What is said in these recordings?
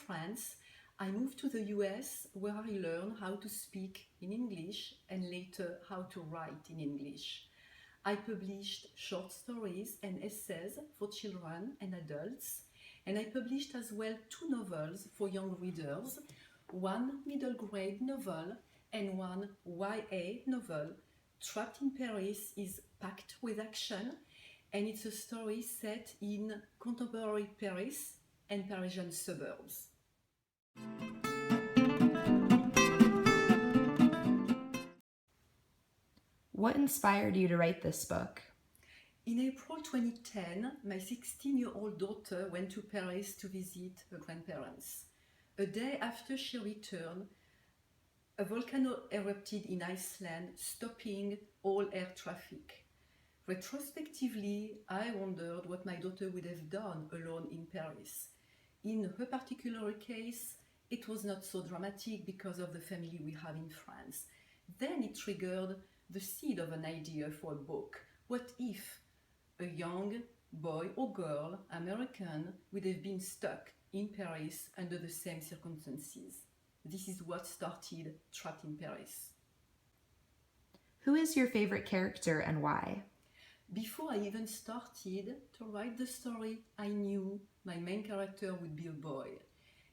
France, I moved to the US where I learned how to speak in English and later how to write in English. I published short stories and essays for children and adults, and I published as well 2 novels for young readers, one middle grade novel and one YA novel. Trapped in Paris is packed with action, and it's a story set in contemporary Paris and Parisian suburbs. What inspired you to write this book? In April 2010, my 16-year-old daughter went to Paris to visit her grandparents. A day after she returned, a volcano erupted in Iceland, stopping all air traffic. Retrospectively, I wondered what my daughter would have done alone in Paris. In her particular case, it was not so dramatic because of the family we have in France. Then it triggered the seed of an idea for a book. What if a young boy or girl, American, would have been stuck in Paris under the same circumstances? This is what started Trapped in Paris. Who is your favorite character and why? Before I even started to write the story, I knew my main character would be a boy.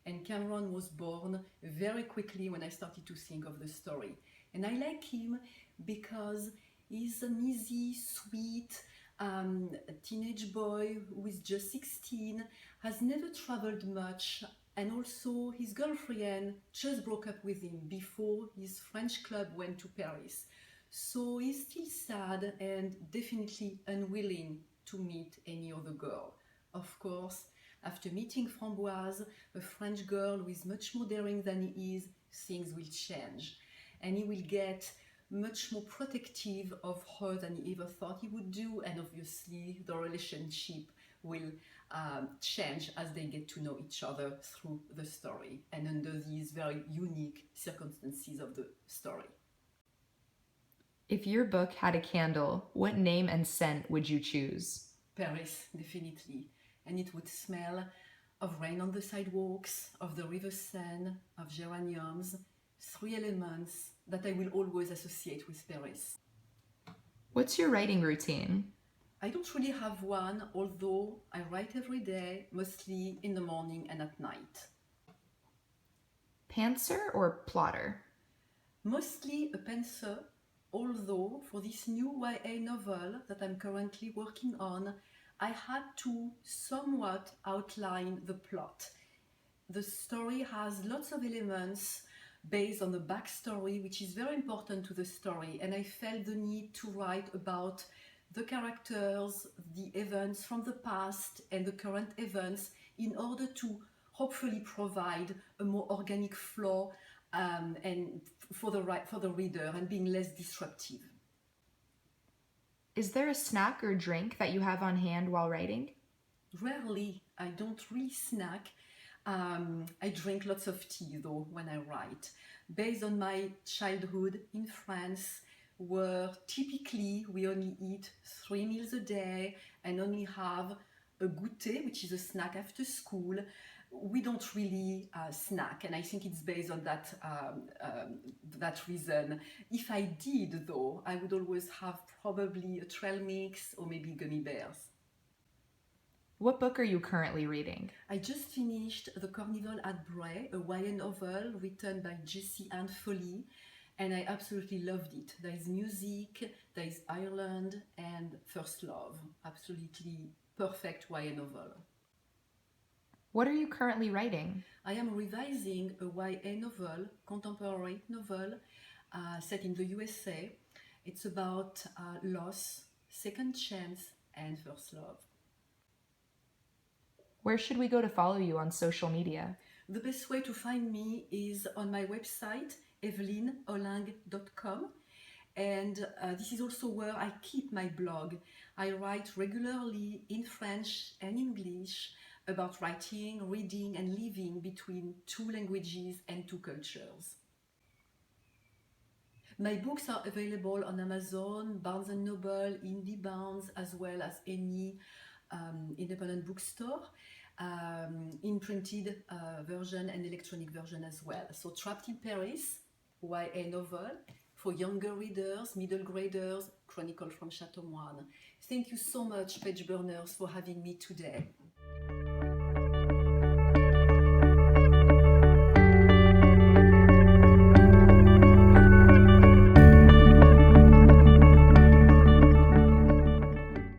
And Cameron was born very quickly when I started to think of the story. And I like him because he's an easy, sweet teenage boy who is just 16, has never traveled much, and also his girlfriend just broke up with him before his French club went to Paris. So he's still sad and definitely unwilling to meet any other girl. Of course, after meeting Framboise, a French girl who is much more daring than he is, things will change. And he will get much more protective of her than he ever thought he would do, and obviously the relationship will change as they get to know each other through the story and under these very unique circumstances of the story. If your book had a candle, what name and scent would you choose? Paris, definitely. And it would smell of rain on the sidewalks, of the river Seine, of geraniums, 3 elements that I will always associate with Paris. What's your writing routine? I don't really have one, although I write every day, mostly in the morning and at night. Pantser or plotter? Mostly a pantser, although for this new YA novel that I'm currently working on, I had to somewhat outline the plot. The story has lots of elements based on the backstory, which is very important to the story, and I felt the need to write about the characters, the events from the past and the current events in order to hopefully provide a more organic flow and for the reader and being less disruptive. Is there a snack or drink that you have on hand while writing? Rarely. I don't really snack. I drink lots of tea though when I write. Based on my childhood in France, where typically we only eat 3 meals a day and only have a goûter, which is a snack after school, we don't really snack, and I think it's based on that reason. If I did though, I would always have probably a trail mix or maybe gummy bears. What book are you currently reading? I just finished The Carnival at Bray, a YA novel written by Evelyne Holingue, and I absolutely loved it. There is music, there is Ireland, and first love. Absolutely perfect YA novel. What are you currently writing? I am revising a YA novel, contemporary novel, set in the USA. It's about loss, second chance, and first love. Where should we go to follow you on social media? The best way to find me is on my website, evelyneholingue.com. And this is also where I keep my blog. I write regularly in French and English about writing, reading, and living between 2 languages and 2 cultures. My books are available on Amazon, Barnes & Noble, IndieBound, as well as any independent bookstore. imprinted version and electronic version as well. So Trapped in Paris, YA novel for younger readers, middle graders, Chronicle from Chateau Moine. Thank you so much, Page Burners, for having me today.